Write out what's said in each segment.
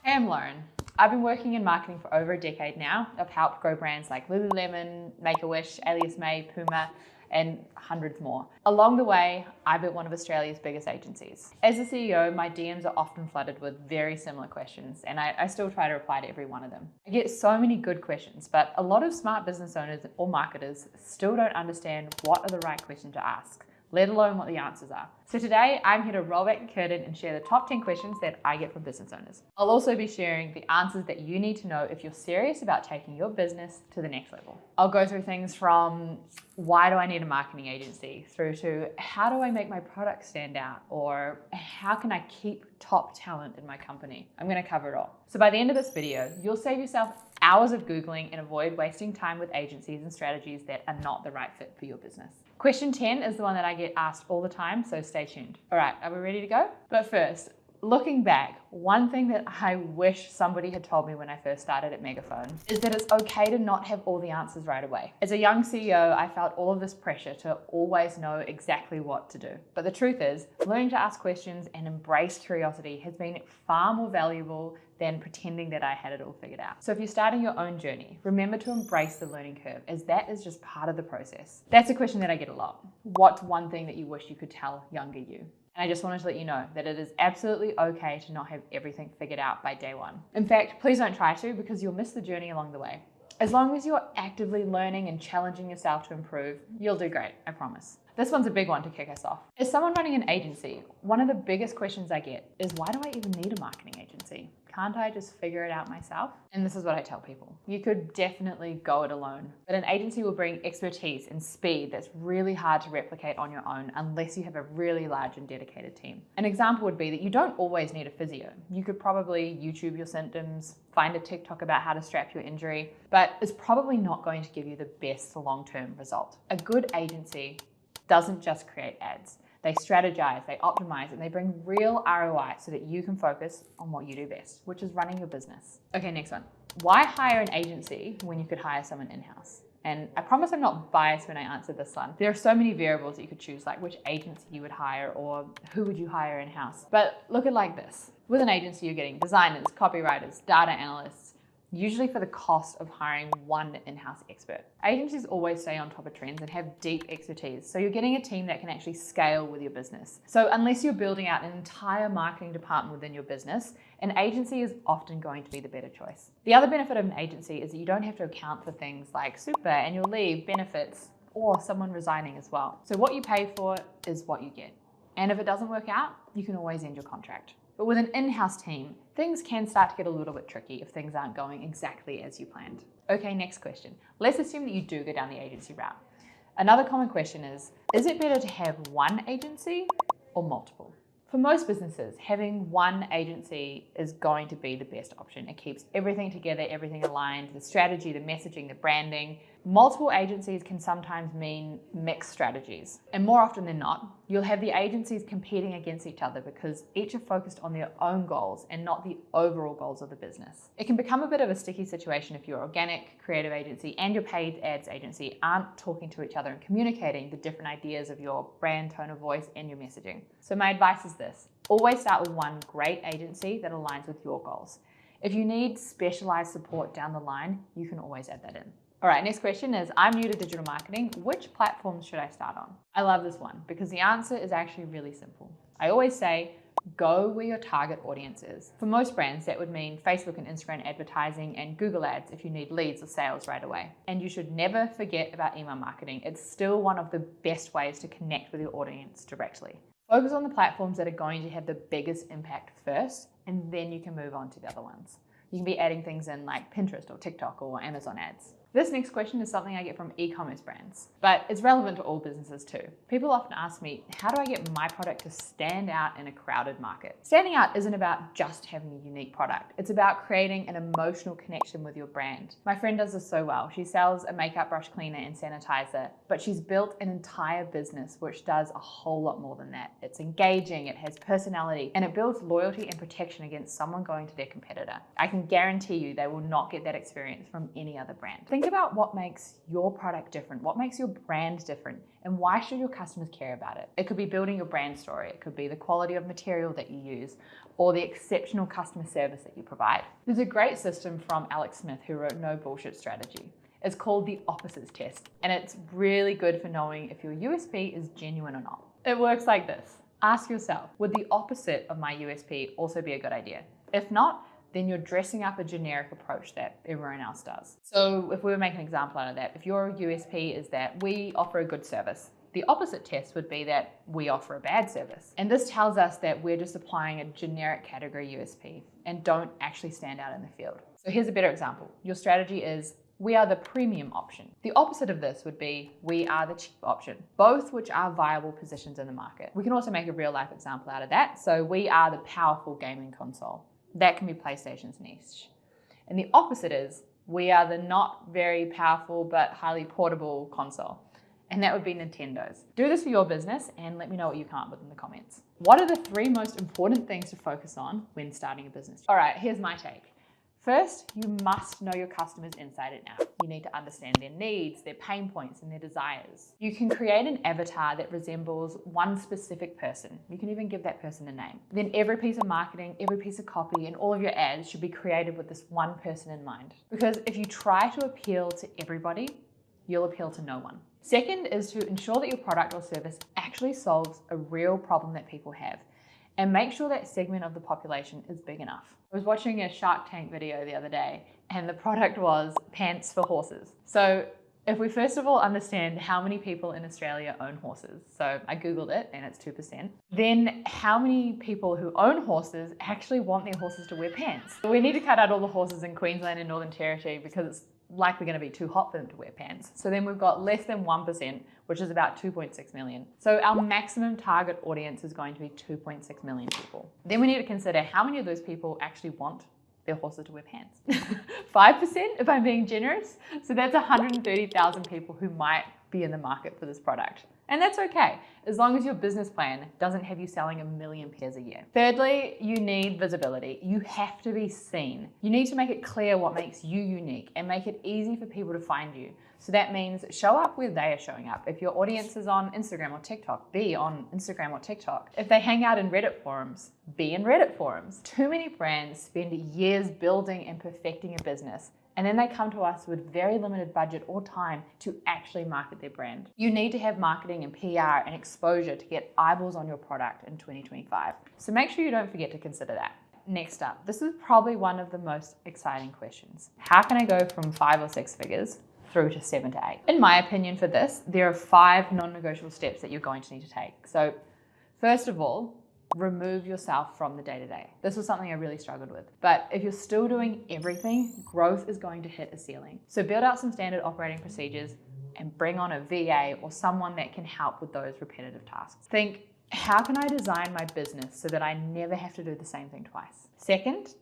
Hey, I'm Lauren. I've been working in marketing for over a decade now. I've helped grow brands like Lululemon, Make-A-Wish, Alias May, Puma, and hundreds more. Along the way, I built one of Australia's biggest agencies. As a CEO, my DMs are often flooded with very similar questions, and I still try to reply to every one of them. I get so many good questions, but a lot of smart business owners or marketers still don't understand what are the right questions to ask, let alone what the answers are. So today, I'm here to roll back the curtain and share the top 10 questions that I get from business owners. I'll also be sharing the answers that you need to know if you're serious about taking your business to the next level. I'll go through things from why do I need a marketing agency, through to how do I make my product stand out, or how can I keep top talent in my company. I'm gonna cover it all. So by the end of this video, you'll save yourself hours of Googling and avoid wasting time with agencies and strategies that are not the right fit for your business. Question 10 is the one that I get asked all the time, so stay tuned. All right, are we ready to go? But first, looking back, one thing that I wish somebody had told me when I first started at Megaphone is that it's okay to not have all the answers right away. As a young CEO, I felt all of this pressure to always know exactly what to do. But the truth is, learning to ask questions and embrace curiosity has been far more valuable than pretending that I had it all figured out. So if you're starting your own journey, remember to embrace the learning curve, as that is just part of the process. That's a question that I get a lot. What's one thing that you wish you could tell younger you? And I just wanted to let you know that it is absolutely okay to not have everything figured out by day one. In fact, please don't try to, because you'll miss the journey along the way. As long as you're actively learning and challenging yourself to improve, you'll do great, I promise. This one's a big one to kick us off. As someone running an agency, one of the biggest questions I get is, why do I even need a marketing agency? Can't I just figure it out myself? And this is what I tell people. You could definitely go it alone, but an agency will bring expertise and speed that's really hard to replicate on your own unless you have a really large and dedicated team. An example would be that you don't always need a physio. You could probably YouTube your symptoms, find a TikTok about how to strap your injury, but it's probably not going to give you the best long-term result. A good agency doesn't just create ads. They strategize, they optimize, and they bring real ROI so that you can focus on what you do best, which is running your business. Okay, next one. Why hire an agency when you could hire someone in-house? And I promise I'm not biased when I answer this one. There are so many variables that you could choose, like which agency you would hire or who would you hire in-house. But look at it like this. With an agency, you're getting designers, copywriters, data analysts, usually for the cost of hiring one in-house expert. Agencies always stay on top of trends and have deep expertise, so you're getting a team that can actually scale with your business. So unless you're building out an entire marketing department within your business, an agency is often going to be the better choice. The other benefit of an agency is that you don't have to account for things like super, annual leave, benefits, or someone resigning as well. So what you pay for is what you get. And if it doesn't work out, you can always end your contract. But with an in-house team, things can start to get a little bit tricky if things aren't going exactly as you planned. Okay, next question. Let's assume that you do go down the agency route. Another common question is it better to have one agency or multiple? For most businesses, having one agency is going to be the best option. It keeps everything together, everything aligned, the strategy, the messaging, the branding. Multiple agencies can sometimes mean mixed strategies. And more often than not, you'll have the agencies competing against each other because each are focused on their own goals and not the overall goals of the business. It can become a bit of a sticky situation if your organic creative agency and your paid ads agency aren't talking to each other and communicating the different ideas of your brand, tone of voice, and your messaging. So my advice is this: always start with one great agency that aligns with your goals. If you need specialized support down the line, you can always add that in. All right, next question is, I'm new to digital marketing. Which platforms should I start on? I love this one because the answer is actually really simple. I always say, go where your target audience is. For most brands, that would mean Facebook and Instagram advertising and Google ads if you need leads or sales right away. And you should never forget about email marketing. It's still one of the best ways to connect with your audience directly. Focus on the platforms that are going to have the biggest impact first, and then you can move on to the other ones. You can be adding things in like Pinterest or TikTok or Amazon ads. This next question is something I get from e-commerce brands, but it's relevant to all businesses too. People often ask me, how do I get my product to stand out in a crowded market? Standing out isn't about just having a unique product. It's about creating an emotional connection with your brand. My friend does this so well. She sells a makeup brush cleaner and sanitizer, but she's built an entire business which does a whole lot more than that. It's engaging, it has personality, and it builds loyalty and protection against someone going to their competitor. I can guarantee you they will not get that experience from any other brand. Think Think about what makes your product different, what makes your brand different, and why should your customers care about it? It could be building your brand story, it could be the quality of material that you use, or the exceptional customer service that you provide. There's a great system from Alex Smith who wrote No Bullshit Strategy. It's called the opposites test, and it's really good for knowing if your USP is genuine or not. It works like this. Ask yourself, would the opposite of my USP also be a good idea? If not, then you're dressing up a generic approach that everyone else does. So if we were making an example out of that, if your USP is that we offer a good service, the opposite test would be that we offer a bad service. And this tells us that we're just applying a generic category USP and don't actually stand out in the field. So here's a better example. Your strategy is, we are the premium option. The opposite of this would be, we are the cheap option, both which are viable positions in the market. We can also make a real life example out of that. So we are the powerful gaming console. That can be PlayStation's niche. And the opposite is, we are the not very powerful but highly portable console. And that would be Nintendo's. Do this for your business and let me know what you come up with in the comments. What are the 3 most important things to focus on when starting a business? All right, here's my take. First, you must know your customers inside and out. You need to understand their needs, their pain points, and their desires. You can create an avatar that resembles one specific person. You can even give that person a name. Then every piece of marketing, every piece of copy, and all of your ads should be created with this one person in mind. Because if you try to appeal to everybody, you'll appeal to no one. Second is to ensure that your product or service actually solves a real problem that people have, and make sure that segment of the population is big enough. I was watching a Shark Tank video the other day, and the product was pants for horses. So if we first of all understand how many people in Australia own horses, so I Googled it and it's 2%, then how many people who own horses actually want their horses to wear pants? We need to cut out all the horses in Queensland and Northern Territory because it's likely going to be too hot for them to wear pants. So then we've got less than 1%, which is about 2.6 million. So our maximum target audience is going to be 2.6 million people. Then we need to consider how many of those people actually want their horses to wear pants. 5% if I'm being generous. So that's 130,000 people who might be in the market for this product. And that's okay, as long as your business plan doesn't have you selling 1 million pairs a year. Thirdly, you need visibility. You have to be seen. You need to make it clear what makes you unique and make it easy for people to find you. So that means show up where they are showing up. If your audience is on Instagram or TikTok, be on Instagram or TikTok. If they hang out in Reddit forums, be in Reddit forums. Too many brands spend years building and perfecting a business, and then they come to us with very limited budget or time to actually market their brand. You need to have marketing and PR and exposure to get eyeballs on your product in 2025. So make sure you don't forget to consider that. Next up, this is probably one of the most exciting questions. How can I go from 5 or 6 figures through to 7 to 8? In my opinion for this, there are 5 non-negotiable steps that you're going to need to take. So first of all, remove yourself from the day-to-day. This was something I really struggled with. But if you're still doing everything, growth is going to hit a ceiling. So build out some standard operating procedures and bring on a VA or someone that can help with those repetitive tasks. Think, how can I design my business so that I never have to do the same thing twice? Second,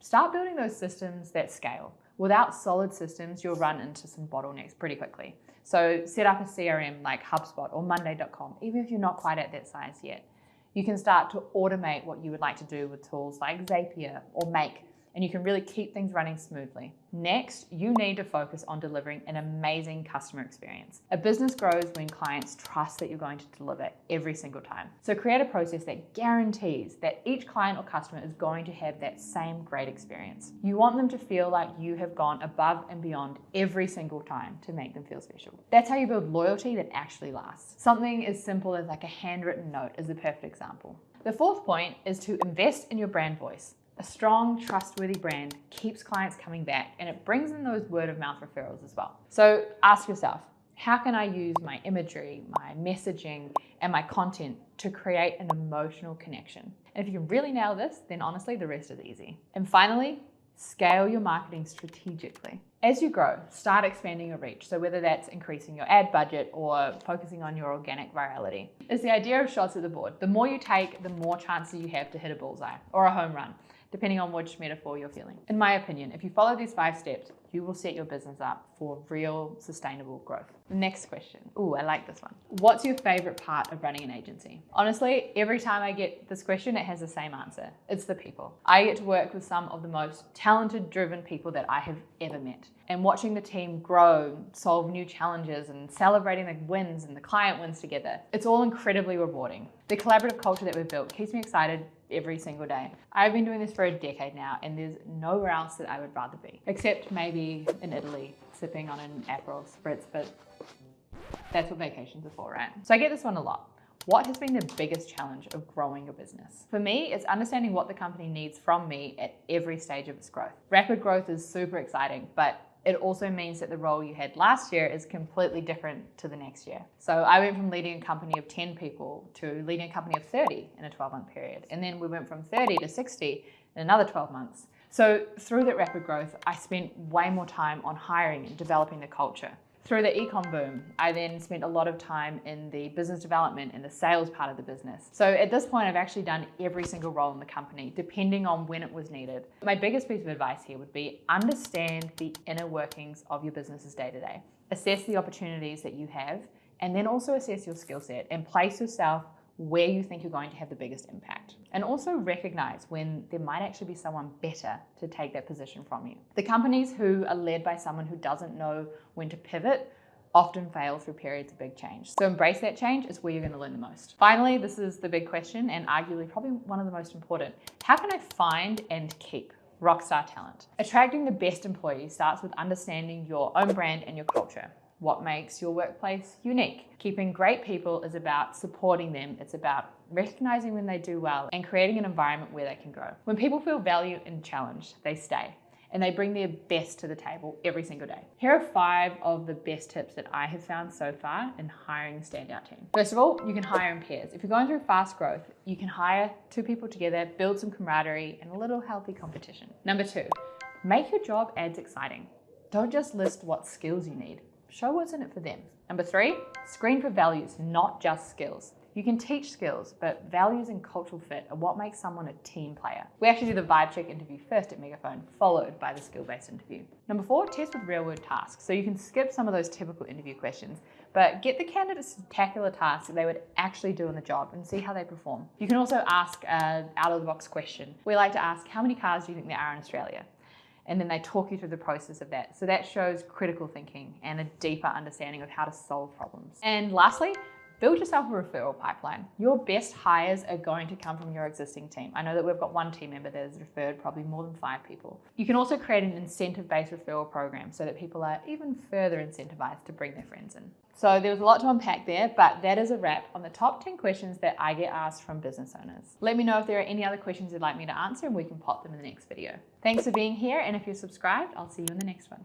start building those systems that scale. Without solid systems, you'll run into some bottlenecks pretty quickly. So set up a CRM like HubSpot or Monday.com, even if you're not quite at that size yet. You can start to automate what you would like to do with tools like Zapier or Make, and you can really keep things running smoothly. Next, you need to focus on delivering an amazing customer experience. A business grows when clients trust that you're going to deliver every single time. So create a process that guarantees that each client or customer is going to have that same great experience. You want them to feel like you have gone above and beyond every single time to make them feel special. That's how you build loyalty that actually lasts. Something as simple as like a handwritten note is the perfect example. The fourth point is to invest in your brand voice. A strong, trustworthy brand keeps clients coming back, and it brings in those word of mouth referrals as well. So ask yourself, how can I use my imagery, my messaging, and my content to create an emotional connection? And if you can really nail this, then honestly, the rest is easy. And finally, scale your marketing strategically. As you grow, start expanding your reach. So whether that's increasing your ad budget or focusing on your organic virality. It's the idea of shots at the board. The more you take, the more chances you have to hit a bullseye or a home run, depending on which metaphor you're feeling. In my opinion, if you follow these 5 steps, you will set your business up for real sustainable growth. Next question. Ooh, I like this one. What's your favorite part of running an agency? Honestly, every time I get this question, it has the same answer. It's the people. I get to work with some of the most talented, driven people that I have ever met. And watching the team grow, solve new challenges, and celebrating the wins and the client wins together, it's all incredibly rewarding. The collaborative culture that we've built keeps me excited every single day. I've been doing this for a decade now, and there's nowhere else that I would rather be, except maybe in Italy, sipping on an Aperol Spritz, but that's what vacations are for, right? So I get this one a lot. What has been the biggest challenge of growing your business? For me, it's understanding what the company needs from me at every stage of its growth. Rapid growth is super exciting, but it also means that the role you had last year is completely different to the next year. So I went from leading a company of 10 people to leading a company of 30 in a 12-month period. And then we went from 30 to 60 in another 12 months. So through that rapid growth, I spent way more time on hiring and developing the culture. Through the e-com boom, I then spent a lot of time in the business development and the sales part of the business. So at this point, I've actually done every single role in the company, depending on when it was needed. My biggest piece of advice here would be understand the inner workings of your business's day-to-day. Assess the opportunities that you have, and then also assess your skill set and place yourself where you think you're going to have the biggest impact. And also recognize when there might actually be someone better to take that position from you. The companies who are led by someone who doesn't know when to pivot often fail through periods of big change. So embrace that change, is where you're going to learn the most. Finally, this is the big question, and arguably probably one of the most important. How can I find and keep rockstar talent? Attracting the best employees starts with understanding your own brand and your culture. What makes your workplace unique? Keeping great people is about supporting them. It's about recognizing when they do well and creating an environment where they can grow. When people feel valued and challenged, they stay and they bring their best to the table every single day. Here are 5 of the best tips that I have found so far in hiring a standout team. First of all, you can hire in pairs. If you're going through fast growth, you can hire 2 people together, build some camaraderie and a little healthy competition. Number 2, make your job ads exciting. Don't just list what skills you need. Show what's in it for them. Number 3, screen for values, not just skills. You can teach skills, but values and cultural fit are what makes someone a team player. We actually do the vibe check interview first at Megaphone, followed by the skill-based interview. Number 4, test with real-world tasks. So you can skip some of those typical interview questions, but get the candidates to tackle a task that they would actually do in the job and see how they perform. You can also ask an out-of-the-box question. We like to ask, how many cars do you think there are in Australia? And then they talk you through the process of that. So that shows critical thinking and a deeper understanding of how to solve problems. And lastly, build yourself a referral pipeline. Your best hires are going to come from your existing team. I know that we've got 1 team member that has referred probably more than 5 people. You can also create an incentive-based referral program so that people are even further incentivized to bring their friends in. So there was a lot to unpack there, but that is a wrap on the top 10 questions that I get asked from business owners. Let me know if there are any other questions you'd like me to answer and we can pop them in the next video. Thanks for being here, and if you're subscribed, I'll see you in the next one.